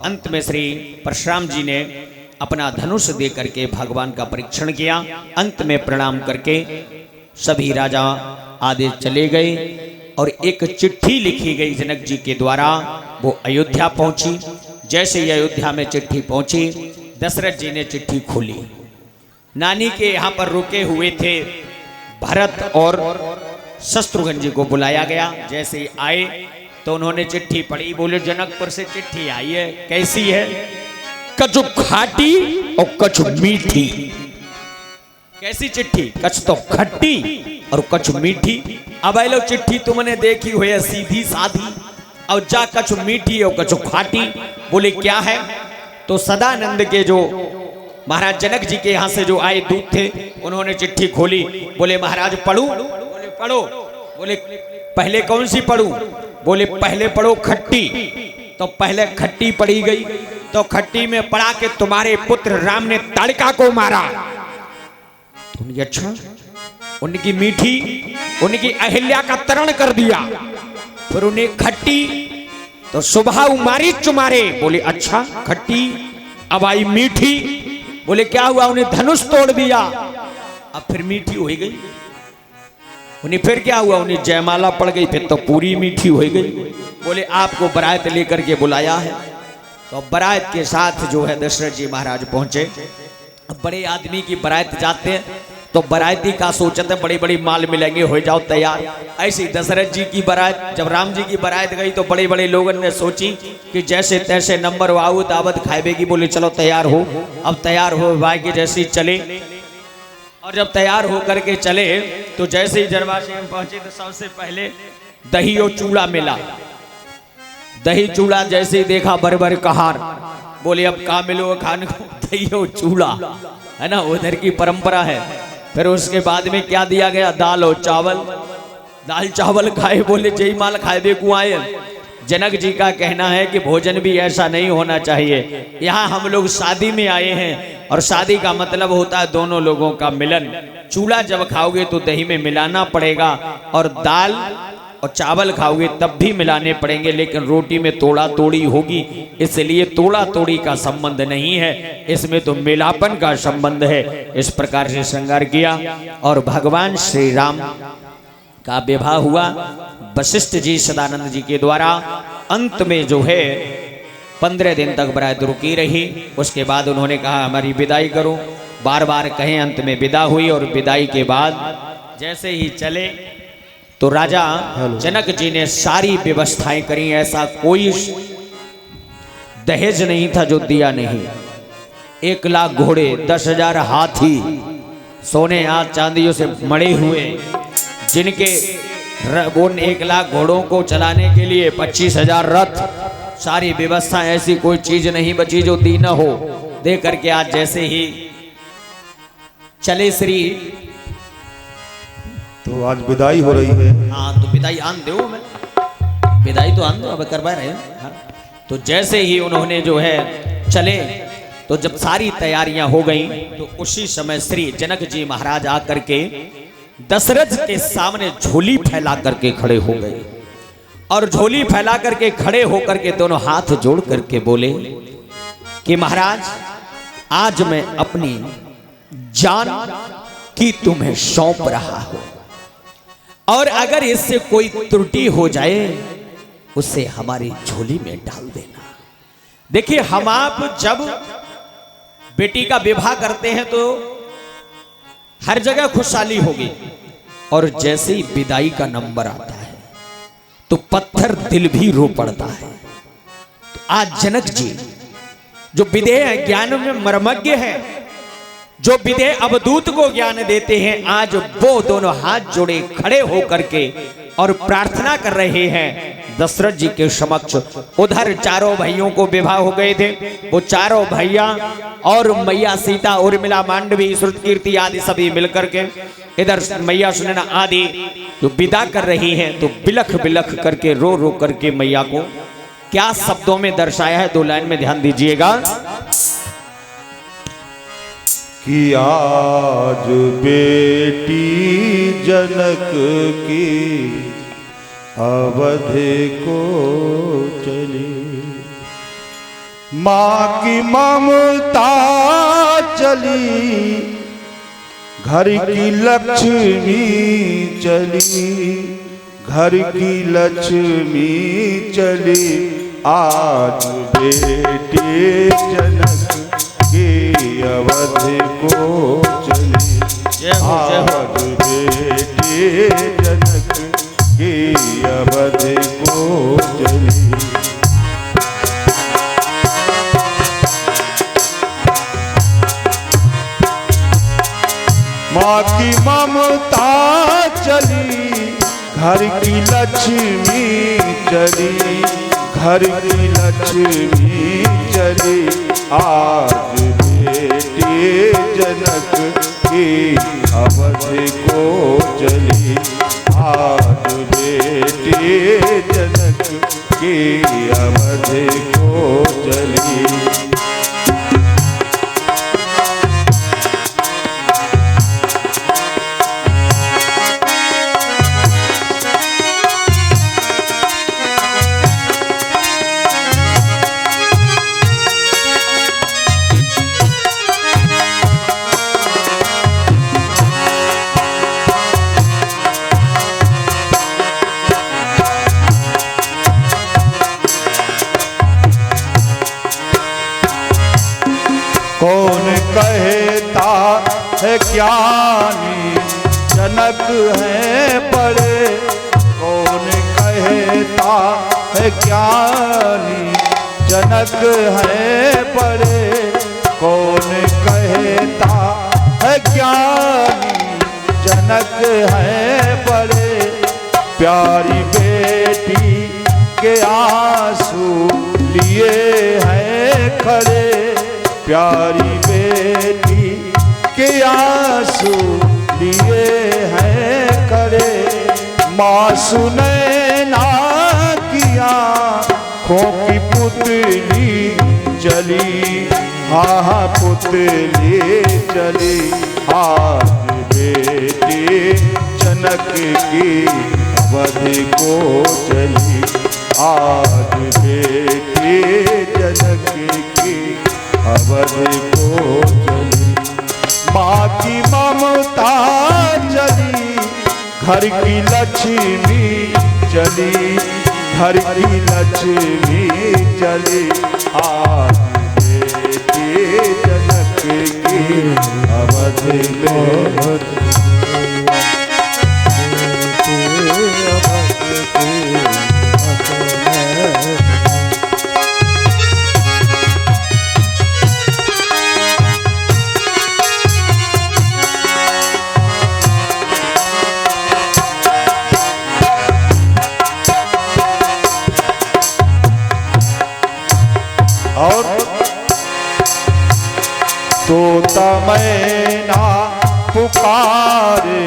अंत में श्री परशुराम जी ने अपना धनुष दे करके भगवान का परीक्षण किया। अंत में प्रणाम करके सभी राजा आदि चले गए और एक चिट्ठी लिखी गई जनक जी के द्वारा, वो अयोध्या पहुंची। जैसे ही अयोध्या में चिट्ठी पहुंची, दशरथ जी ने चिट्ठी खोली। नानी के यहाँ पर रुके हुए थे भरत और शत्रुघ्न जी को बुलाया गया। जैसे ही आए तो उन्होंने चिट्ठी पढ़ी। बोले जनकपुर से चिट्ठी आई है, कैसी है? कछु खाटी और कछु मीठी। कैसी चिट्ठी? कछ तो खट्टी और कछ मीठी। अब ये लो चिट्ठी तुमने देखी हुई है सीधी साधी, और जा कछु मीठी और कछु खाटी। बोले क्या है? तो सदानंद के जो महाराज जनक जी के यहाँ से जो आए दूत थे, उन्होंने चिट्ठी खोली। बोले महाराज पढ़ूं? बोले पढ़ो। बोले पहले कौन सी पढ़ूं? बोले पहले पढ़ो खट्टी। तो पहले खट्टी पढ़ी गई। तो खट्टी में पढ़ा के तुम्हारे पुत्र राम ने ताड़का को मारा। तो अच्छा, उनकी मीठी, उनकी अहिल्या का तरण कर दिया। फिर उन्हें खट्टी, तो सुबह उमारी चुमारे। बोले अच्छा खट्टी। अब आई मीठी। बोले क्या हुआ? उन्हें धनुष तोड़ दिया। अब फिर मीठी हो गई। उन्हें फिर क्या हुआ? उन्हें जयमाला पड़ गई, फिर तो पूरी मीठी हो गई। बोले आपको बरात लेकर के बुलाया है। तो बरात के साथ जो है दशरथ जी महाराज पहुंचे। अब बड़े आदमी की बरात जाते हैं तो बराती का सोचते बड़ी बड़ी माल मिलेंगे, हो जाओ तैयार। ऐसी दशरथ जी की बारात, जब राम जी की बारात गई तो बड़े बड़े लोगों ने सोची कि जैसे तैसे नंबर वाऊ दावत खाएबेगी। बोले चलो तैयार हो। अब तैयार हो भाई के जैसे चले, और जब तैयार हो करके चले तो जैसे ही दरवाजे में पहुंचे तो सबसे पहले दही और चूड़ा मिला। दही चूड़ा जैसे ही देखा बरबर कहार। बोले अब कहाँ मिलो खाने को? दही और चूड़ा है ना, उधर की परंपरा है। फिर उसके बाद में क्या दिया गया? दाल और चावल। दाल चावल खाए। बोले जय माल खाए बेकू आए। जनक जी का कहना है कि भोजन भी ऐसा नहीं होना चाहिए। यहाँ हम लोग शादी में आए हैं और शादी का मतलब होता है दोनों लोगों का मिलन। चूड़ा जब खाओगे तो दही में मिलाना पड़ेगा, और दाल और चावल खाओगे तब भी मिलाने पड़ेंगे, लेकिन रोटी में तोड़ा तोड़ी होगी, इसलिए तोड़ा तोड़ी का संबंध नहीं है, इसमें तो मिलापन का संबंध है। इस प्रकार से श्रृंगार किया और भगवान श्री राम का विवाह हुआ वशिष्ठ जी सदानंद जी के द्वारा। अंत में जो है 15 दिन तक बरात रुकी रही। उसके बाद उन्होंने कहा हमारी विदाई करो। बार बार कहें, अंत में विदा हुई। और विदाई के बाद जैसे ही चले तो राजा जनक जी ने सारी व्यवस्थाएं करी। ऐसा कोई दहेज नहीं था जो दिया नहीं। 1 लाख घोड़े, 10,000 हाथी, सोने आज चांदियों से मड़े हुए, जिनके वो 1 लाख घोड़ों को चलाने के लिए 25,000 रथ, सारी व्यवस्था। ऐसी कोई चीज नहीं बची जो दी न हो। दे करके आज जैसे ही चले श्री, तो आज विदाई हो रही है। हाँ तो विदाई आन दो, मैं विदाई तो आन दो, अब करवा रहे हैं। तो जैसे ही उन्होंने जो है चले, तो जब सारी तैयारियां हो गई तो उसी समय श्री जनक जी महाराज आकर के दशरथ के सामने झोली फैला करके खड़े हो गए। और झोली फैला करके खड़े होकर के दोनों हाथ जोड़ करके बोले कि महाराज आज मैं अपनी जान की तुम्हें सौंप रहा हूं, और अगर इससे कोई त्रुटि हो जाए उसे हमारी झोली में डाल देना। देखिए हम आप जब बेटी का विवाह करते हैं तो हर जगह खुशहाली होगी, और जैसे ही विदाई का नंबर आता है तो पत्थर दिल भी रो पड़ता है। तो आज जनक जी जो विदेह ज्ञान में मर्मज्ञ है, जो विदेह अवधूत को ज्ञान देते हैं, आज वो दोनों हाथ जोड़े खड़े होकर के और प्रार्थना कर रहे हैं दशरथ जी के समक्ष। उधर चारों भाइयों को विवाह हो गए थे, वो चारों भैया और मैया सीता, उर्मिला, मांडवी, श्रुतकीर्ति आदि सभी मिलकर के इधर मैया सुनैना आदि जो विदा कर रही हैं, तो बिलख बिलख करके रो रो करके मैया को क्या शब्दों में दर्शाया है, 2 लाइन में ध्यान दीजिएगा। कि आज बेटी जनक की अवध को चली, माँ की ममता चली, घर की लक्ष्मी चली, घर की लक्ष्मी चली, आज बेटे जनक के अवध को चली, आज बेटे जनक के अवध को चली। माँ की ममता चली, घर की लक्ष्मी चली, घर की लक्ष्मी चली, आज बेटे जनक के अवध को चली, आज बेटे जनक के अवध को चली। कौन कहता है ज्ञानी जनक है बड़े, कौन कहता है ज्ञानी जनक है बड़े, कौन कहता है ज्ञानी जनक है बड़े, प्यारी बेटी के आंसू लिए हैं खड़े, प्यारी बेटी के आंसू लिए हैं खड़े, माँ सुनैना की आँखों की पुतली चली, हाँ पुतली चली, आज बेटी जनक की अवध को चली, आज बेटी जनक की अवध को चली। माँ की ममता चली, घर की लक्ष्मी चली, घर की लक्ष्मी चली, आज बेटी जनक की अवध को और तोता मैना पुकारे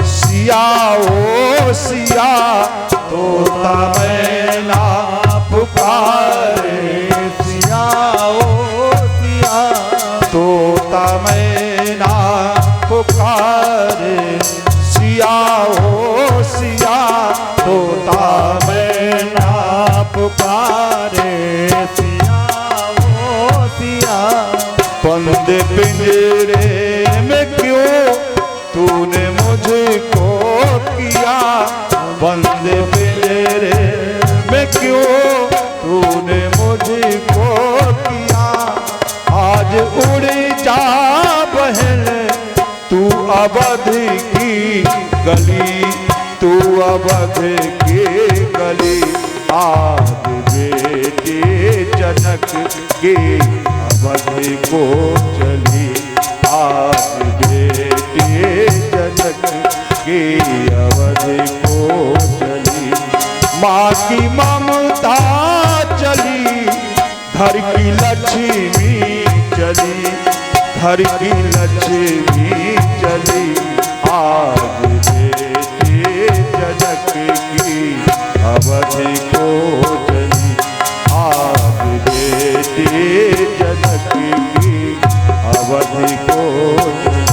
सिया ओ सिया, तोता मैना पुकारे सिया ओ सिया, तोता मैना पुकारे सिया ओ सिया, तोता मैना पुकारे सिया ओ सिया, बंद पिंजरे में क्यों तूने मुझको किया, बंद पिंजरे में क्यों तूने मुझको किया, आज उड़ जा बहन तू अवध की गली, तू अवध की गली, आज बेटे जनक के अवध को चली, आज बेटे जनक के अवध को चली। माँ की ममता चली, घर की लक्ष्मी चली, घर की लक्ष्मी चली, आज बेटे जनक की अवध को चली, आज बेटे जनक की अवध को चली।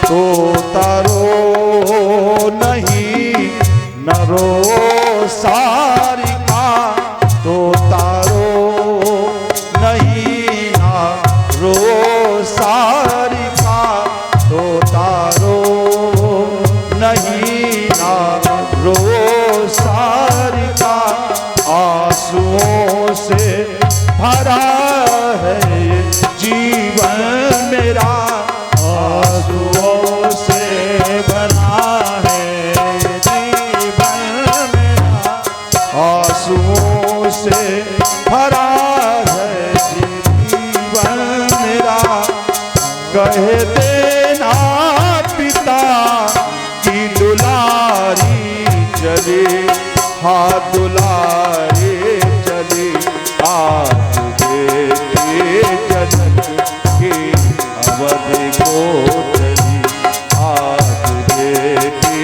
तो तारो नहीं नरो सारिका तो तारो नहीं नरो सारिका तो तारो नहीं नरो सारिका आंसुओं से भरा है जीवन मेरा आंसुओं से भरा है जीवन मेरा आंसुओं से भरा है जीवन मेरा कह देना पिता की दुलारी चले हाथ दुलारे चले आज बेटे जनक के अवध को चली आज बेटे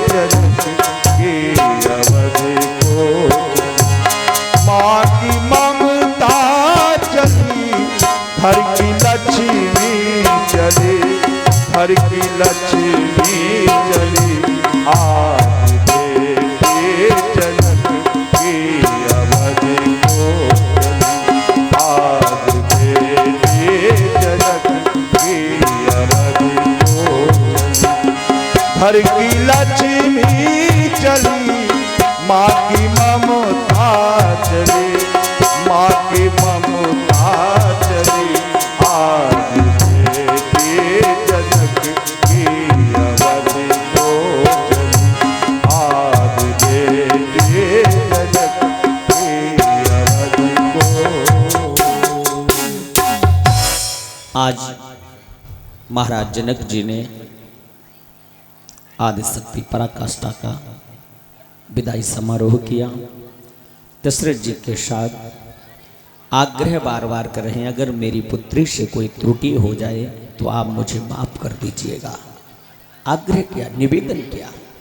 जनक के अवध को चली माँ की ममता चली घर की लक्ष्मी चली घर की लक्ष्मी चली आज बेटे जनक की अवध को चली आज बेटे जनक की अवध को चली घर की लक्ष्मी चली माँ की ममता चली माँ की ममता चली आज बेटे जनक की अवध को चली आज बेटे जनक की अवध को। आज महाराज जनक जी ने आदिशक्ति पराकाष्ठा का विदाई समारोह किया। दशरथ जी के साथ आग्रह बार बार कर रहे हैं, अगर मेरी पुत्री से कोई त्रुटि हो जाए तो आप मुझे माफ कर दीजिएगा। आग्रह किया, निवेदन किया।